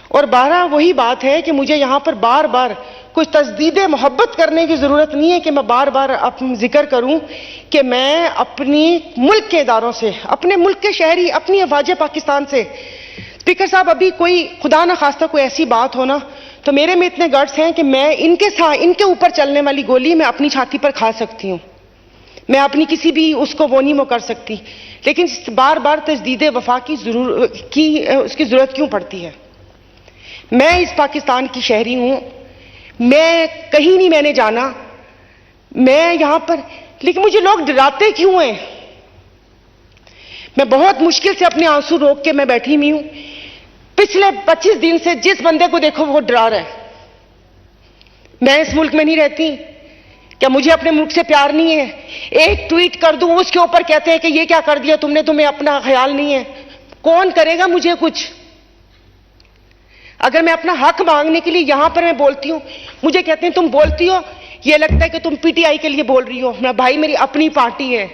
اور بہرحال وہی بات ہے کہ مجھے یہاں پر بار بار کچھ تجدید محبت کرنے کی ضرورت نہیں ہے کہ میں بار بار ذکر کروں کہ میں اپنی ملک کے اداروں سے، اپنے ملک کے شہری، اپنی افواج پاکستان سے، اسپیکر صاحب ابھی کوئی خدا نہ خواستہ کوئی ایسی بات ہونا تو میرے میں اتنے گٹس ہیں کہ میں ان کے اوپر چلنے والی گولی میں اپنی چھاتی پر کھا سکتی ہوں. میں اپنی کسی بھی اس کو وہ نہیں کر سکتی. لیکن بار بار تجدید وفا کی اس کی ضرورت کیوں پڑتی ہے؟ میں اس پاکستان کی شہری ہوں. میں کہیں نہیں میں نے جانا. میں یہاں پر، لیکن مجھے لوگ ڈراتے کیوں ہیں؟ میں بہت مشکل سے اپنے آنسو روک کے میں بیٹھی ہوئی ہوں. پچھلے 25 دن سے جس بندے کو دیکھو وہ ڈرا رہا ہے. میں اس ملک میں نہیں رہتی. کیا مجھے اپنے ملک سے پیار نہیں ہے؟ ایک ٹویٹ کر دوں اس کے اوپر کہتے ہیں کہ یہ کیا کر دیا تم نے، تمہیں اپنا خیال نہیں ہے. کون کرے گا مجھے کچھ؟ اگر میں اپنا حق مانگنے کے لیے یہاں پر میں بولتی ہوں، مجھے کہتے ہیں تم بولتی ہو، یہ لگتا ہے کہ تم پی ٹی آئی کے لیے بول رہی ہو. میں بھائی میری اپنی پارٹی ہے.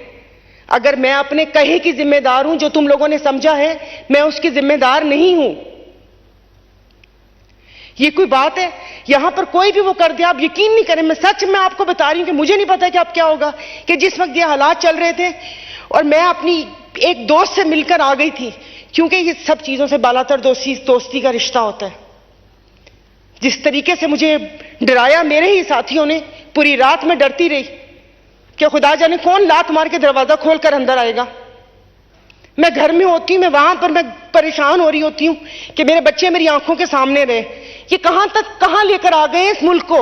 اگر میں اپنے کہے کی ذمہ دار ہوں، جو تم لوگوں نے سمجھا ہے، میں اس کی ذمہ دار نہیں ہوں. یہ کوئی بات ہے؟ یہاں پر کوئی بھی وہ کر دیا، آپ یقین نہیں کریں، میں سچ میں آپ کو بتا رہی ہوں کہ مجھے نہیں پتا کہ اب کیا ہوگا. کہ جس وقت یہ حالات چل رہے تھے اور میں اپنی ایک دوست سے مل کر آ گئی تھی، کیونکہ یہ سب چیزوں سے بالاتر دوستی کا رشتہ ہوتا ہے. جس طریقے سے مجھے ڈرایا میرے ہی ساتھیوں نے، پوری رات میں ڈرتی رہی کہ خدا جانے کون لات مار کے دروازہ کھول کر اندر آئے گا. میں گھر میں ہوتی ہوں، میں وہاں پر میں پریشان ہو رہی ہوتی ہوں کہ میرے بچے میری آنکھوں کے سامنے رہے. یہ کہاں لے کر آ گئے اس ملک کو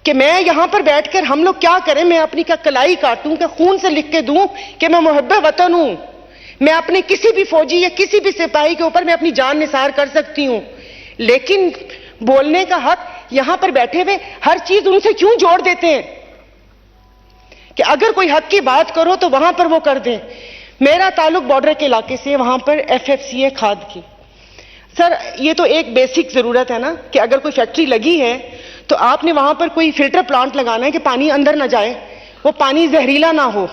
کہ میں یہاں پر بیٹھ کر ہم لوگ کیا کریں؟ میں اپنی کا کلائی کاٹوں کہ خون سے لکھ کے دوں کہ میں محب وطن ہوں. میں اپنے کسی بھی فوجی یا کسی بھی سپاہی کے اوپر میں اپنی جان نثار کر سکتی ہوں، لیکن بولنے کا حق یہاں پر بیٹھے ہوئے ہر چیز ان سے کیوں جوڑ دیتے ہیں کہ اگر کوئی حق کی بات کرو تو وہاں پر وہ کر دیں. میرا تعلق بارڈر کے علاقے سے، وہاں پر FFC ہے کھاد کی. سر یہ تو ایک بیسک ضرورت ہے نا کہ اگر کوئی فیکٹری لگی ہے تو آپ نے وہاں پر کوئی فلٹر پلانٹ لگانا ہے کہ پانی اندر نہ جائے، وہ پانی زہریلا نہ ہو.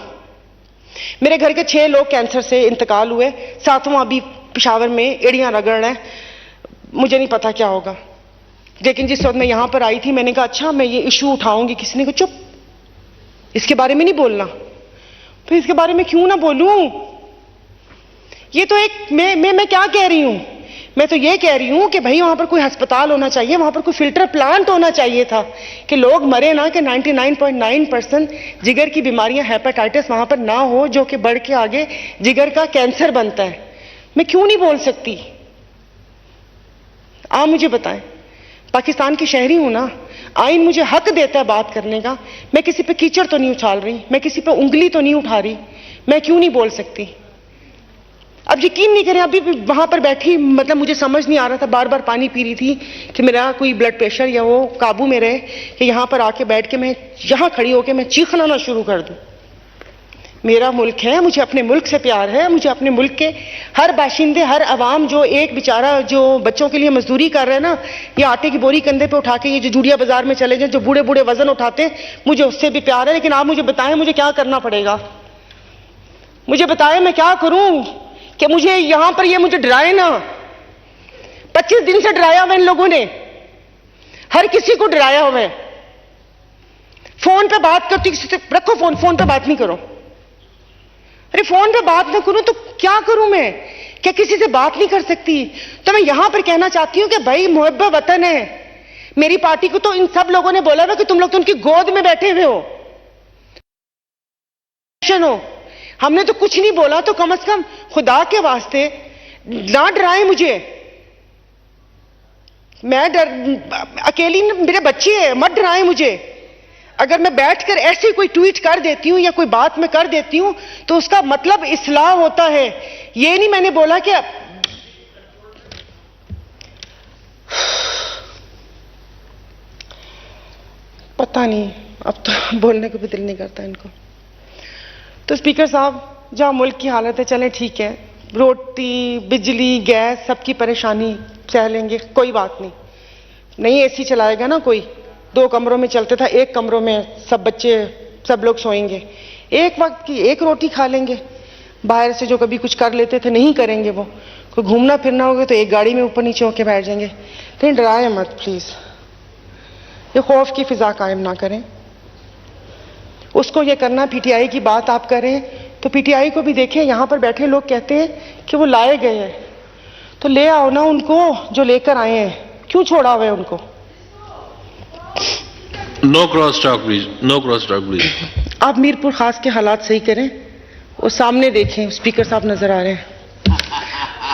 میرے گھر کے 6 لوگ کینسر سے انتقال ہوئے، 7واں ابھی پشاور میں ایڑیاں رگڑ رہے ہیں. مجھے نہیں پتا کیا ہوگا، لیکن جس وقت میں یہاں پر آئی تھی میں نے کہا اچھا میں یہ ایشو اٹھاؤں گی. کسی نے کہا چپ، اس کے بارے میں نہیں بولنا. پھر اس کے بارے میں کیوں نہ بولوں؟ یہ تو ایک میں کیا کہہ رہی ہوں؟ میں تو یہ کہہ رہی ہوں کہ بھائی وہاں پر کوئی ہسپتال ہونا چاہیے، وہاں پر کوئی فلٹر پلانٹ ہونا چاہیے تھا کہ لوگ مرے نہ، کہ 99.9% جگر کی بیماریاں ہیپاٹائٹس وہاں پر نہ ہو جو کہ بڑھ کے آگے جگر کا کینسر بنتا ہے. میں کیوں نہیں بول سکتی؟ آپ مجھے بتائیں. پاکستان کی شہری ہوں نا، آئین مجھے حق دیتا ہے بات کرنے کا. میں کسی پہ کیچڑ تو نہیں اچھال رہی، میں کسی پہ انگلی تو نہیں اٹھا رہی، میں کیوں نہیں بول سکتی؟ اب یقین نہیں کریں، ابھی بھی وہاں پر بیٹھی مطلب مجھے سمجھ نہیں آ رہا تھا، بار بار پانی پی رہی تھی کہ میرا کوئی بلڈ پریشر یا وہ قابو میں رہے کہ یہاں پر آ کے بیٹھ کے میں یہاں کھڑی ہو کے میں چیخنا نہ شروع کر دوں. میرا ملک ہے، مجھے اپنے ملک سے پیار ہے. مجھے اپنے ملک کے ہر باشندے، ہر عوام جو ایک بیچارہ جو بچوں کے لیے مزدوری کر رہے ہیں نا، یہ آٹے کی بوری کندھے پہ اٹھا کے، یہ جو جوڑیا بازار میں چلے جائیں جو بوڑھے بوڑھے وزن اٹھاتے ہیں، مجھے اس سے بھی پیار ہے. لیکن آپ مجھے بتائیں مجھے کیا کرنا پڑے گا؟ مجھے بتائیں میں کیا کروں کہ مجھے یہاں پر یہ مجھے ڈرائے نا. 25 دن سے ڈرایا ہوا ان لوگوں نے، ہر کسی کو ڈرایا ہوا ہے. فون پہ بات کرتی، کسی سے رکھو فون پہ بات نہیں کرو. ارے فون پہ بات نہ کروں تو کیا کروں میں؟ کیا کسی سے بات نہیں کر سکتی؟ تو میں یہاں پر کہنا چاہتی ہوں کہ بھائی محب وطن ہے میری پارٹی کو، تو ان سب لوگوں نے بولا ہوا کہ تم لوگ تو ان کی گود میں بیٹھے ہوئے ہو، ہم نے تو کچھ نہیں بولا، تو کم از کم خدا کے واسطے نہ ڈرائیں مجھے، میں اکیلی، میرے بچے ہیں، مت ڈرائیں مجھے۔ اگر میں بیٹھ کر ایسی کوئی ٹویٹ کر دیتی ہوں یا کوئی بات میں کر دیتی ہوں تو اس کا مطلب اصلاح ہوتا ہے، یہ نہیں میں نے بولا کہ پتہ نہیں، اب تو بولنے کو بھی دل نہیں کرتا ان کو۔ تو اسپیکر صاحب، جہاں ملک کی حالت ہے، چلیں ٹھیک ہے، روٹی، بجلی، گیس، سب کی پریشانی سہ لیں گے، کوئی بات نہیں، نہیں اے سی چلائے گا نا کوئی، 2 کمروں میں چلتا تھا، 1 کمروں میں سب بچے، سب لوگ سوئیں گے، ایک وقت کی 1 روٹی کھا لیں گے، باہر سے جو کبھی کچھ کر لیتے تھے نہیں کریں گے، وہ کوئی گھومنا پھرنا ہوگا تو ایک گاڑی میں اوپر نیچے ہو کے بیٹھ جائیں گے۔ لیکن ڈرائیں مت پلیز، یہ خوف کی فضا قائم نہ کریں۔ اس کو یہ کرنا، پی ٹی آئی کی بات آپ کریں تو پی ٹی آئی کو بھی دیکھیں، یہاں پر بیٹھے لوگ کہتے ہیں کہ وہ لائے گئے ہیں، تو لے آؤ نا ان کو جو لے کر آئے ہیں، کیوں چھوڑا ہوا ہے ان کو؟ No cross talk please, no cross talk please. آپ میرپور خاص کے حالات صحیح کریں، وہ سامنے دیکھیں، اسپیکر صاحب نظر آ رہے ہیں،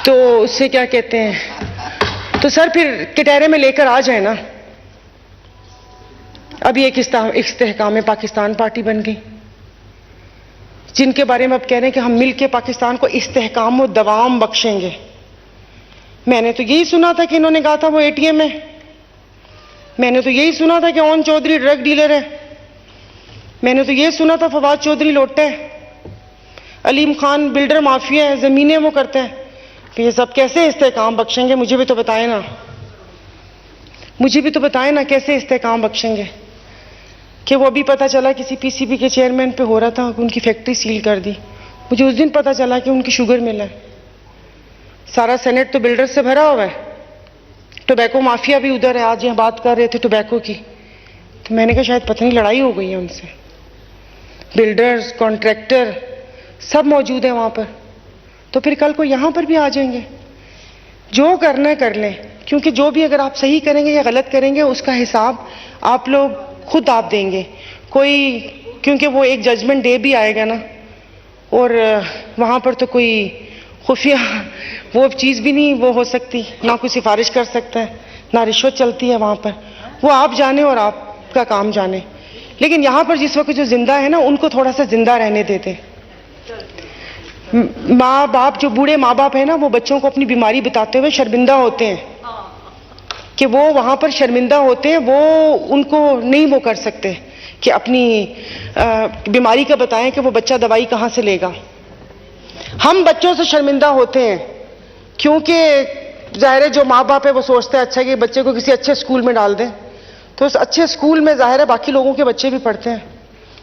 تو اس سے کیا کہتے ہیں، تو سر پھر کٹہرے میں لے کر آ جائیں نا۔ ابھی ایک استحکام پاکستان پارٹی بن گئی، جن کے بارے میں اب کہہ رہے ہیں کہ ہم مل کے پاکستان کو استحکام و دوام بخشیں گے۔ میں نے تو یہی سنا تھا کہ انہوں نے کہا تھا وہ اے ٹی ایم ہے، میں نے تو یہی سنا تھا کہ اون چودھری ڈرگ ڈیلر ہے، میں نے تو یہ سنا تھا فواد چودھری لوٹا ہے، علیم خان بلڈر مافیا ہے، زمینیں وہ کرتے ہیں، کہ یہ سب کیسے استحکام بخشیں گے؟ مجھے بھی تو بتائیں نا، مجھے بھی تو بتائیں نا کیسے استحکام بخشیں گے؟ کہ وہ ابھی پتہ چلا کسی پی سی بی کے چیئرمین پہ ہو رہا تھا کہ ان کی فیکٹری سیل کر دی، مجھے اس دن پتہ چلا کہ ان کی شوگر مل ہے، سارا سینٹ تو بلڈر سے بھرا ہوا ہے، ٹوبیکو مافیا بھی ادھر ہے، آج یہاں بات کر رہے تھے ٹوبیکو کی، تو میں نے کہا شاید پتہ نہیں لڑائی ہو گئی ہے ان سے، بلڈرز، کانٹریکٹر سب موجود ہیں وہاں پر، تو پھر کل کو یہاں پر بھی آ جائیں گے، جو کرنا ہے کر لیں، کیونکہ جو بھی اگر آپ صحیح کریں گے یا غلط کریں گے اس کا حساب آپ لوگ خود آپ دیں گے، کوئی، کیونکہ وہ ایک ججمنٹ ڈے بھی آئے گا نا، اور وہاں پر تو کوئی خفیہ وہ چیز بھی نہیں وہ ہو سکتی، نہ کوئی سفارش کر سکتا ہے، نہ رشوت چلتی ہے وہاں پر، وہ آپ جانیں اور آپ کا کام جانیں، لیکن یہاں پر جس وقت جو زندہ ہے نا ان کو تھوڑا سا زندہ رہنے دیتے۔ ماں باپ، جو بوڑھے ماں باپ ہیں نا، وہ بچوں کو اپنی بیماری بتاتے ہوئے شرمندہ ہوتے ہیں کہ وہ وہاں پر شرمندہ ہوتے ہیں، وہ ان کو نہیں وہ کر سکتے کہ اپنی بیماری کا بتائیں کہ وہ بچہ دوائی کہاں سے لے گا۔ ہم بچوں سے شرمندہ ہوتے ہیں کیونکہ ظاہر ہے جو ماں باپ ہے وہ سوچتا ہے اچھا کہ بچے کو کسی اچھے اسکول میں ڈال دیں، تو اس اچھے اسکول میں ظاہر ہے باقی لوگوں کے بچے بھی پڑھتے ہیں،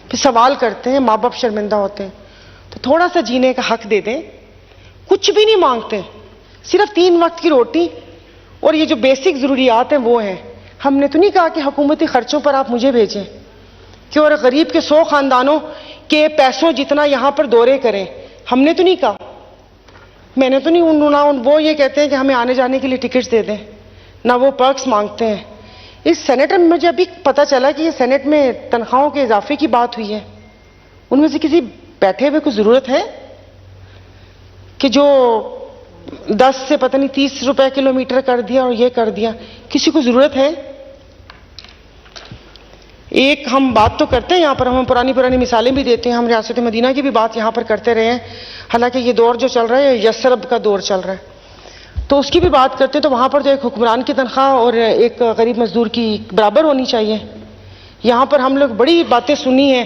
پھر سوال کرتے ہیں، ماں باپ شرمندہ ہوتے ہیں، تو تھوڑا سا جینے کا حق دے دیں، کچھ بھی نہیں مانگتے، صرف 3 وقت کی روٹی اور یہ جو بیسک ضروریات ہیں وہ ہیں۔ ہم نے تو نہیں کہا کہ حکومتی خرچوں پر آپ مجھے بھیجیں کہ اور غریب کے 100 خاندانوں کے پیسوں جتنا یہاں پر دورے کریں، ہم نے تو نہیں کہا، میں نے تو نہیں، وہ یہ کہتے ہیں کہ ہمیں آنے جانے کے لیے ٹکٹس دے دیں، نہ وہ پرکس مانگتے ہیں۔ اس سینٹ میں مجھے ابھی پتہ چلا کہ یہ سینٹ میں تنخواہوں کے اضافے کی بات ہوئی ہے، ان میں سے کسی بیٹھے ہوئے کو ضرورت ہے کہ جو 10 سے پتہ نہیں 30 روپے کلومیٹر کر دیا اور یہ کر دیا، کسی کو ضرورت ہے؟ ایک ہم بات تو کرتے ہیں یہاں پر، ہم پرانی مثالیں بھی دیتے ہیں، ہم ریاست مدینہ کی بھی بات یہاں پر کرتے رہے ہیں، حالانکہ یہ دور جو چل رہا ہے یسرب کا دور چل رہا ہے، تو اس کی بھی بات کرتے ہیں، تو وہاں پر تو ایک حکمران کی تنخواہ اور ایک غریب مزدور کی برابر ہونی چاہیے۔ یہاں پر ہم لوگ بڑی باتیں سنی ہیں،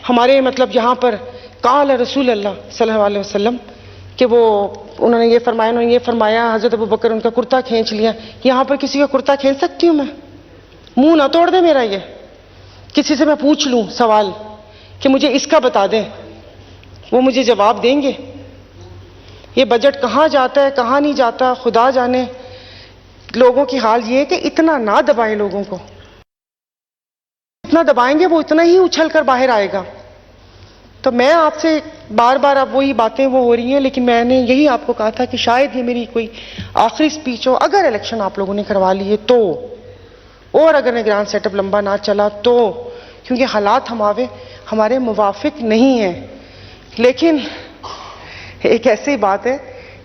ہمارے مطلب یہاں پر قال رسول اللہ صلی اللہ علیہ وسلم کہ وہ انہوں نے یہ فرمایا، حضرت ابوبکر ان کا کرتا کھینچ لیا، یہاں پر کسی کا کرتا کھینچ سکتی ہوں میں؟ منہ نہ توڑ دے میرا، یہ کسی سے میں پوچھ لوں سوال کہ مجھے اس کا بتا دیں، وہ مجھے جواب دیں گے؟ یہ بجٹ کہاں جاتا ہے کہاں نہیں جاتا خدا جانے۔ لوگوں کی حال یہ ہے کہ اتنا نہ دبائیں لوگوں کو، اتنا دبائیں گے وہ اتنا ہی اچھل کر باہر آئے گا۔ تو میں آپ سے بار بار اب وہی باتیں وہ ہو رہی ہیں، لیکن میں نے یہی آپ کو کہا تھا کہ شاید یہ میری کوئی آخری سپیچ ہو. اگر الیکشن آپ لوگوں نے کروا لیے تو، اور اگر نگران سیٹ اپ لمبا نہ چلا تو، کیونکہ حالات ہمارے موافق نہیں ہیں. لیکن ایک ایسی بات ہے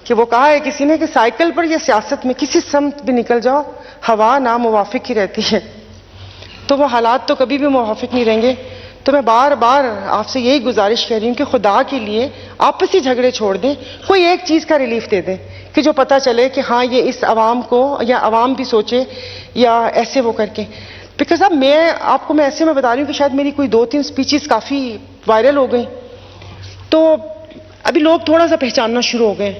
کہ وہ کہا ہے کسی نے کہ سائیکل پر یا سیاست میں کسی سمت بھی نکل جاؤ، ہوا ناموافق ہی رہتی ہے. تو وہ حالات تو کبھی بھی موافق نہیں رہیں گے. تو میں بار بار آپ سے یہی گزارش کر رہی ہوں کہ خدا کے لیے آپسی جھگڑے چھوڑ دیں، کوئی ایک چیز کا ریلیف دے دیں کہ جو پتہ چلے کہ ہاں یہ اس عوام کو، یا عوام بھی سوچے یا ایسے وہ کر کے. بیکاز اب میں آپ کو ایسے میں بتا رہی ہوں کہ شاید میری کوئی 2-3 سپیچز کافی وائرل ہو گئی، تو ابھی لوگ تھوڑا سا پہچاننا شروع ہو گئے.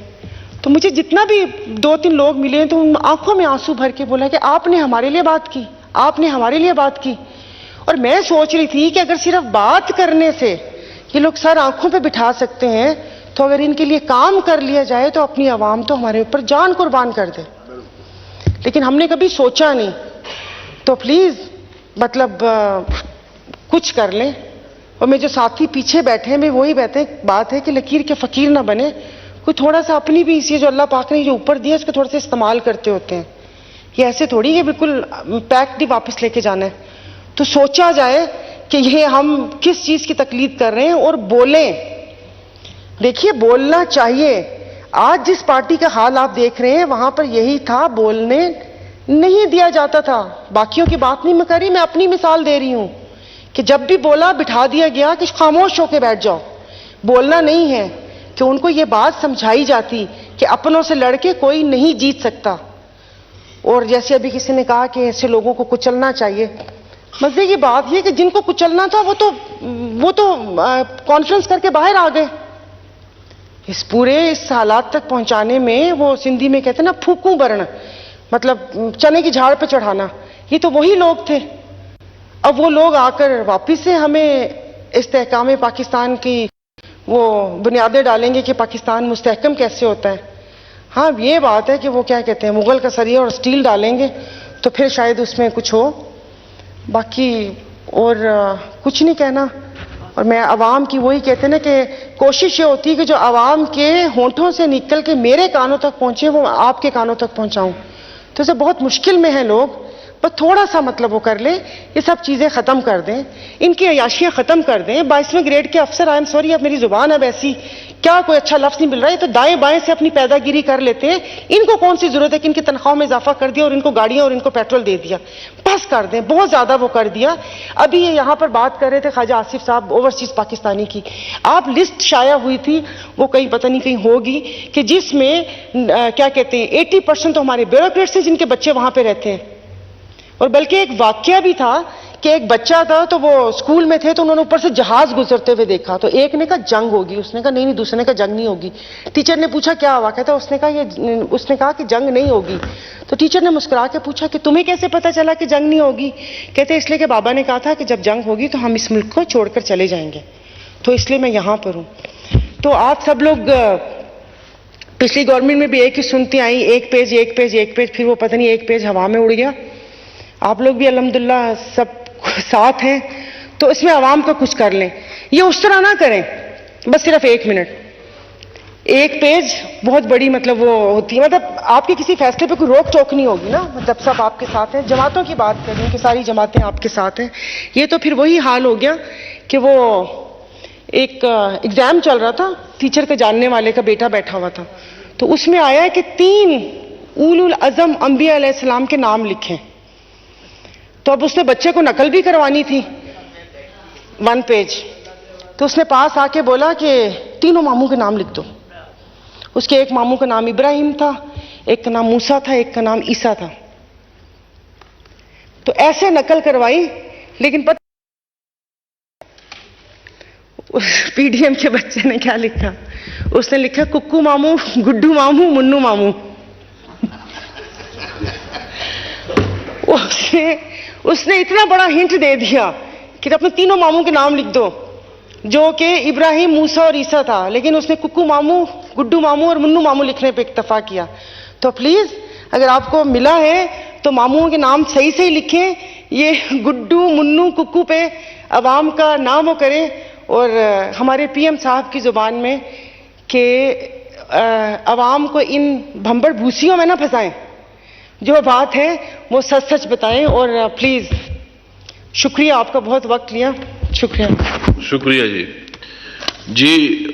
تو مجھے جتنا بھی 2-3 لوگ ملے ہیں تو ان آنکھوں میں آنسو بھر کے بولا کہ آپ نے ہمارے لیے بات کی، آپ نے ہمارے لیے بات کی. اور میں سوچ رہی تھی کہ اگر صرف بات کرنے سے یہ لوگ سر آنکھوں پہ بٹھا سکتے ہیں، تو اگر ان کے لیے کام کر لیا جائے تو اپنی عوام تو ہمارے اوپر جان قربان کر دے. لیکن ہم نے کبھی سوچا نہیں. تو پلیز مطلب کچھ کر لیں. اور میں جو ساتھی پیچھے بیٹھے ہیں میں وہی بات ہے کہ لکیر کے فقیر نہ بنے. کوئی تھوڑا سا اپنی بھی اسی جو اللہ پاک نے جو اوپر دیا اس کو تھوڑا سا استعمال کرتے ہوتے ہیں. یہ ایسے تھوڑی ہے بالکل پیکڈ ہی واپس لے کے جانا ہے. تو سوچا جائے کہ یہ ہم کس چیز کی تقلید کر رہے ہیں اور بولیں. دیکھیے بولنا چاہیے. آج جس پارٹی کا حال آپ دیکھ رہے ہیں وہاں پر یہی تھا، بولنے نہیں دیا جاتا تھا. باقیوں کی بات نہیں میں کر رہی، میں اپنی مثال دے رہی ہوں کہ جب بھی بولا بٹھا دیا گیا کہ خاموش ہو کے بیٹھ جاؤ، بولنا نہیں ہے. کہ ان کو یہ بات سمجھائی جاتی کہ اپنوں سے لڑ کے کوئی نہیں جیت سکتا. اور جیسے ابھی کسی نے کہا کہ ایسے لوگوں کو کچلنا چاہیے. مزے کی بات یہ کہ جن کو کچلنا تھا وہ تو کانفرنس کر کے باہر آ گئے. اس حالات تک پہنچانے میں وہ سندھی میں کہتے ہیں نا پھوکوں برن، مطلب چنے کی جھاڑ پہ چڑھانا، یہ تو وہی لوگ تھے. اب وہ لوگ آ کر واپس سے ہمیں استحکام پاکستان کی وہ بنیادیں ڈالیں گے کہ پاکستان مستحکم کیسے ہوتا ہے. ہاں یہ بات ہے کہ وہ کیا کہتے ہیں مغل کا سریہ اور سٹیل ڈالیں گے تو پھر شاید اس میں کچھ ہو. باقی اور کچھ نہیں کہنا. اور میں عوام کی وہی کہتے ہیں نا کہ کوشش یہ ہوتی ہے کہ جو عوام کے ہونٹوں سے نکل کے میرے کانوں تک پہنچے وہ آپ کے کانوں تک پہنچاؤں. تو اسے بہت مشکل میں ہیں لوگ، بس تھوڑا سا مطلب وہ کر لیں، یہ سب چیزیں ختم کر دیں، ان کی عیاشیاں ختم کر دیں. 22ویں گریڈ کے افسر، آئی ایم سوری اب میری زبان اب ایسی، کیا کوئی اچھا لفظ نہیں مل رہا ہے، تو دائیں بائیں سے اپنی پیدا گیری کر لیتے ہیں. ان کو کون سی ضرورت ہے کہ ان کی تنخواہوں میں اضافہ کر دیا اور ان کو گاڑیاں اور ان کو پیٹرول دے دیا. بس کر دیں، بہت زیادہ وہ کر دیا. ابھی یہ یہاں پر بات کر رہے تھے خواجہ آصف صاحب اوورسیز پاکستانی کی. آپ لسٹ شائع ہوئی تھی، وہ کہیں پتہ نہیں کہیں ہوگی، کہ جس میں کیا کہتے ہیں 80% تو ہمارے بیوروکریٹس ہیں جن کے بچے وہاں پہ رہتے ہیں. اور بلکہ ایک واقعہ بھی تھا کہ ایک بچہ تھا تو وہ اسکول میں تھے تو انہوں نے اوپر سے جہاز گزرتے ہوئے دیکھا. تو ایک نے کہا جنگ ہوگی، اس نے کہا نہیں، دوسرے نے کہا جنگ نہیں ہوگی. ٹیچر نے پوچھا کیا ہوا، کہتا اس نے کہا کہ جنگ نہیں ہوگی. تو ٹیچر نے مسکرا کے پوچھا کہ تمہیں کیسے پتا چلا کہ جنگ نہیں ہوگی؟ کہتے اس لیے کہ بابا نے کہا تھا کہ جب جنگ ہوگی تو ہم اس ملک کو چھوڑ کر چلے جائیں گے، تو اس لیے میں یہاں پر ہوں. تو آپ سب لوگ پچھلی گورنمنٹ میں بھی ایک ہی سنتی آئی، ایک پیج ایک پیج ایک پیج، پھر وہ پتہ نہیں ایک پیج ہوا میں اڑ گیا. آپ لوگ بھی الحمدللہ سب ساتھ ہیں تو اس میں عوام کا کچھ کر لیں. یہ اس طرح نہ کریں بس صرف 1 منٹ ایک پیج بہت بڑی مطلب وہ ہوتی ہے، مطلب آپ کے کسی فیصلے پہ کوئی روک ٹوک نہیں ہوگی نا، مطلب سب آپ کے ساتھ ہیں. جماعتوں کی بات کر رہی ہوں کہ ساری جماعتیں آپ کے ساتھ ہیں. یہ تو پھر وہی حال ہو گیا کہ وہ ایک ایگزام چل رہا تھا، ٹیچر کے جاننے والے کا بیٹا بیٹھا ہوا تھا، تو اس میں آیا کہ 3 اولو العزم انبیاء علیہ السلام کے نام لکھیں. تو اب اس نے بچے کو نقل بھی کروانی تھی 1 پیج. تو اس نے پاس آ کے بولا کہ تینوں ماموں کے نام لکھ دو. اس کے ایک ماموں کا نام ابراہیم تھا، ایک کا نام موسیٰ تھا، ایک کا نام عیسیٰ تھا. تو ایسے نقل کروائی. لیکن پی ڈی ایم کے بچے نے کیا لکھا؟ اس نے لکھا ککو ماموں، گڈو ماموں، منو ماموں. اس نے اتنا بڑا ہنٹ دے دیا کہ اپنے تینوں ماموں کے نام لکھ دو، جو کہ ابراہیم، موسیٰ اور عیسیٰ تھا، لیکن اس نے ککو ماموں، گڈو ماموں اور منو ماموں لکھنے پہ اکتفا کیا. تو پلیز اگر آپ کو ملا ہے تو ماموں کے نام صحیح صحیح لکھیں. یہ گڈو، منو، ککو پہ عوام کا نام وہ کریں اور ہمارے پی ایم صاحب کی زبان میں کہ عوام کو ان بھمبڑ بھوسیوں میں نہ پھنسائیں، جو بات ہے وہ سچ سچ بتائیں، اور پلیز شکریہ، آپ کا بہت وقت لیا، شکریہ۔ شکریہ جی۔